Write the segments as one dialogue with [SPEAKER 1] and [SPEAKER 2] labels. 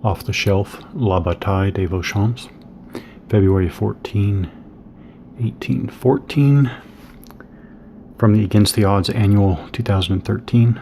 [SPEAKER 1] Off the shelf, La Bataille des Vauchamps, February 14, 1814, from the Against the Odds Annual 2013.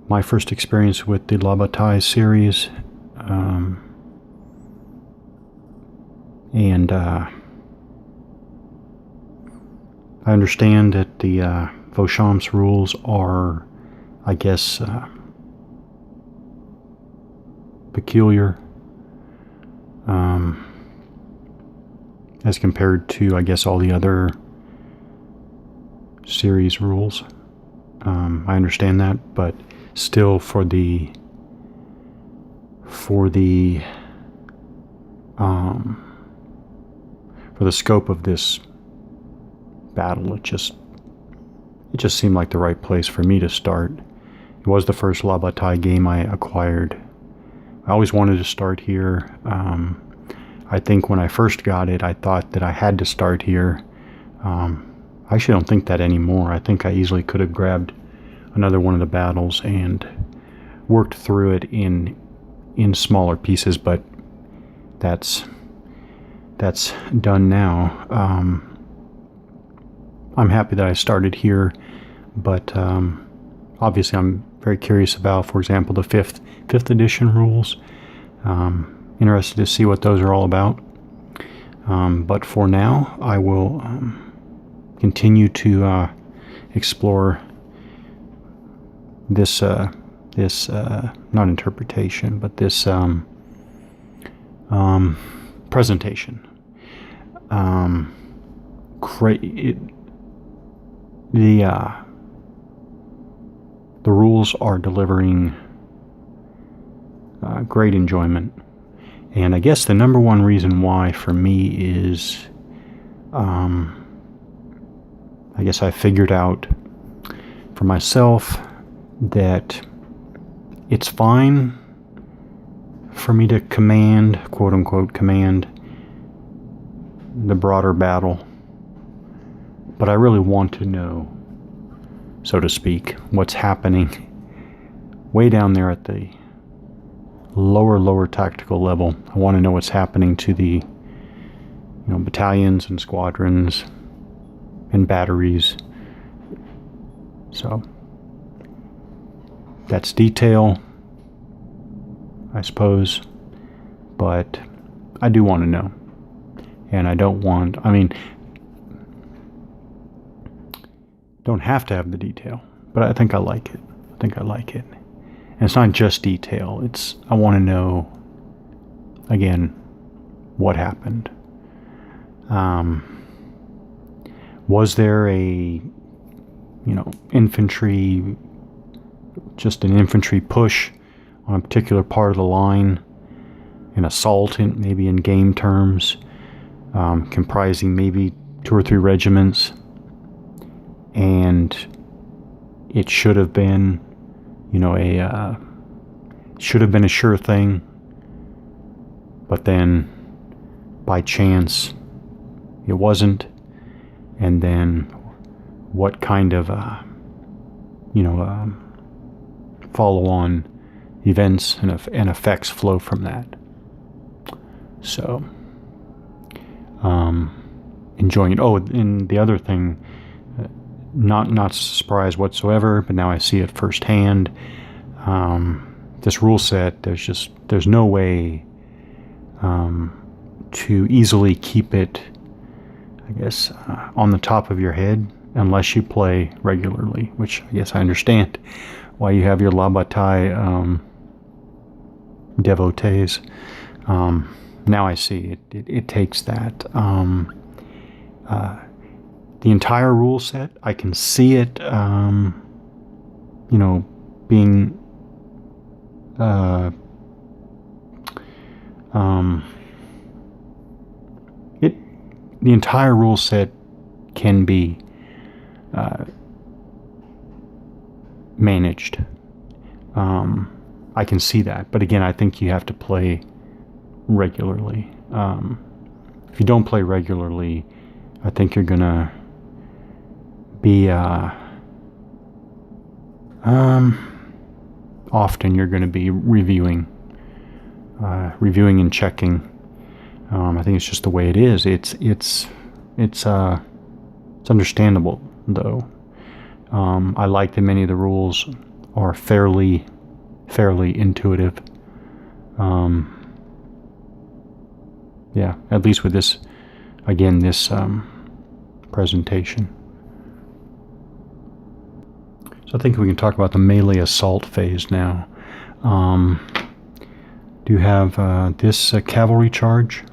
[SPEAKER 1] My first experience with the La Bataille series, and I understand that the Vauchamps rules are, I guess, peculiar as compared to, I guess, all the other series rules. I understand that, but still, for the scope of this battle, it just seemed like the right place for me to start. It was the first La Bataille game I acquired. I always wanted to start here. I think when I first got it, I thought that I had to start here. I actually don't think that anymore. I think I easily could have grabbed another one of the battles and worked through it in smaller pieces, but that's done now. I'm happy that I started here, but obviously I'm very curious about, for example, the fifth edition rules. Interested to see what those are all about. But for now, I will continue to explore this not interpretation, but this presentation. The rules are delivering great enjoyment, and I guess the number one reason why for me is, I guess I figured out for myself that it's fine for me to command, quote unquote, command the broader battle, but I really want to know, so to speak, what's happening way down there at the lower tactical level. I want to know what's happening to the battalions and squadrons and batteries. So that's detail, I suppose, but I do want to know. And I don't have to have the detail, but I think I like it. And it's not just detail, I want to know, again, what happened. Was there infantry, just an infantry push on a particular part of the line, an assault maybe in game terms, comprising maybe 2 or 3 regiments, and it should have been a sure thing, but then by chance it wasn't, and then what kind of follow-on events and effects flow from that. So enjoying it. Oh, and the other thing, not surprised whatsoever, but now I see it firsthand. This rule set, there's no way to easily keep it, I guess, on the top of your head unless you play regularly, which I guess I understand why you have your La Bataille devotees. Now I see it takes that. The entire rule set, I can see it, being the entire rule set can be managed. I can see that, but again, I think you have to play regularly. If you don't play regularly, I think you're gonna be often you're going to be reviewing and checking. I think it's just the way it is. It's understandable though. I like that many of the rules are fairly intuitive. Yeah, at least with this, again, this presentation. So I think we can talk about the melee assault phase now. Do you have this cavalry charge?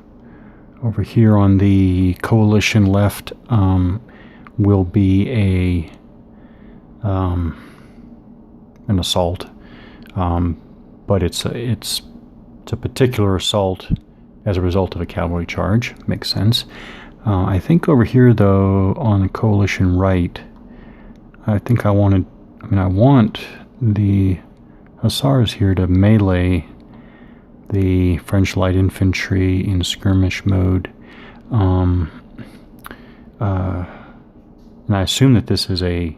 [SPEAKER 1] Over here on the coalition left will be an assault, but it's a particular assault as a result of a cavalry charge. Makes sense. I think over here though on the coalition right, I want the hussars here to melee the French light infantry in skirmish mode. And I assume that this is a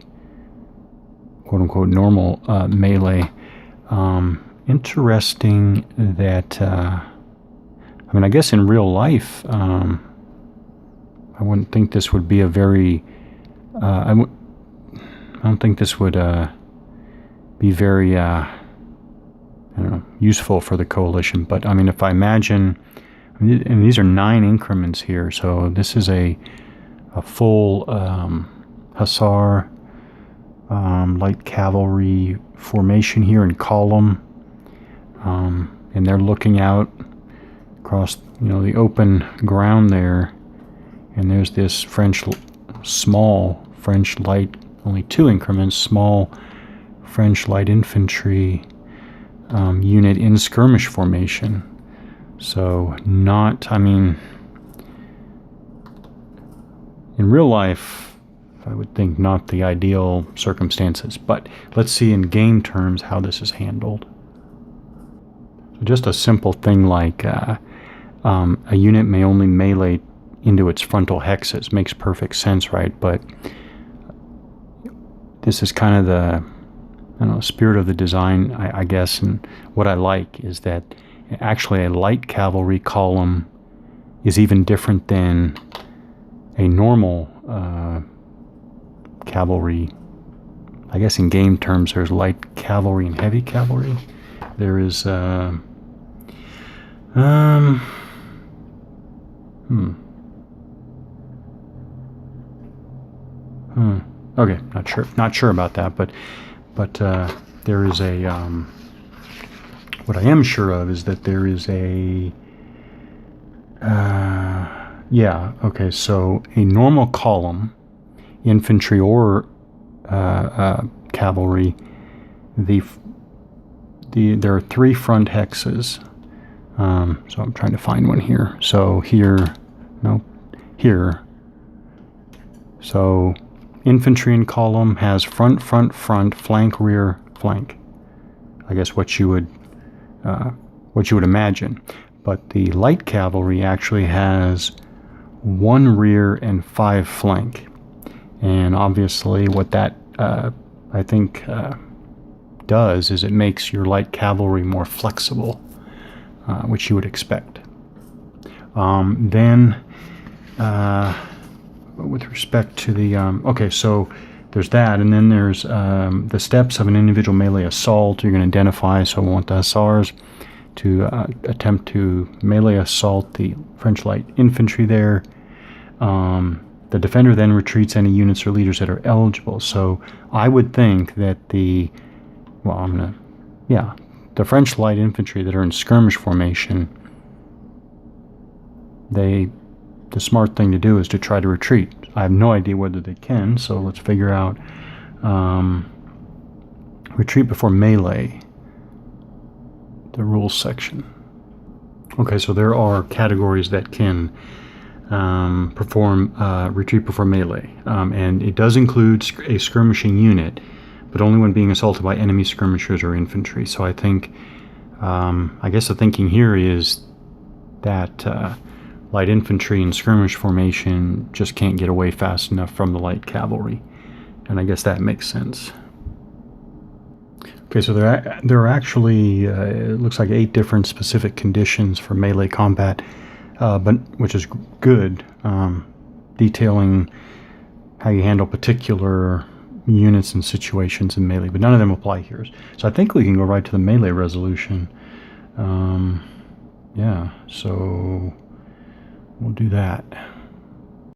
[SPEAKER 1] quote-unquote normal melee. Interesting that, I guess in real life, I wouldn't think this would be a very, I don't think this would be very, useful for the coalition. But I mean, if I imagine, and these are 9 increments here, so this is a full hussar light cavalry formation here in column, and they're looking out across the open ground there, and there's this small French light, only 2 increments, small French light infantry unit in skirmish formation. So in real life, I would think not the ideal circumstances, but let's see in game terms how this is handled. So just a simple thing like a unit may only melee into its frontal hexes. Makes perfect sense, right? But this is kind of the spirit of the design, I guess, and what I like is that actually a light cavalry column is even different than a normal cavalry. I guess in game terms there's light cavalry and heavy cavalry. There is okay, not sure about that, but there is a what I am sure of is that there is a so a normal column, infantry or cavalry, there are 3 front hexes. So I'm trying to find one here. So here. So infantry in column has front, flank, rear, flank. I guess what you would imagine. But the light cavalry actually has 1 rear and 5 flank. And obviously what that I think does is it makes your light cavalry more flexible, which you would expect. Then with respect to the so there's that, and then there's the steps of an individual melee assault. You're going to identify, so I want the hussars to attempt to melee assault the French light infantry there. The defender then retreats any units or leaders that are eligible. So I would think that the French light infantry that are in skirmish formation, the smart thing to do is to try to retreat. I have no idea whether they can, so let's figure out retreat before melee, the rules section. Okay, so there are categories that can perform retreat before melee, and it does include a skirmishing unit, but only when being assaulted by enemy skirmishers or infantry. So I think, I guess the thinking here is that light infantry in skirmish formation just can't get away fast enough from the light cavalry, and I guess that makes sense. Okay, so there are actually, it looks like 8 different specific conditions for melee combat, but which is good, detailing how you handle particular units and situations in melee, but none of them apply here. So I think we can go right to the melee resolution. Yeah, so we'll do that.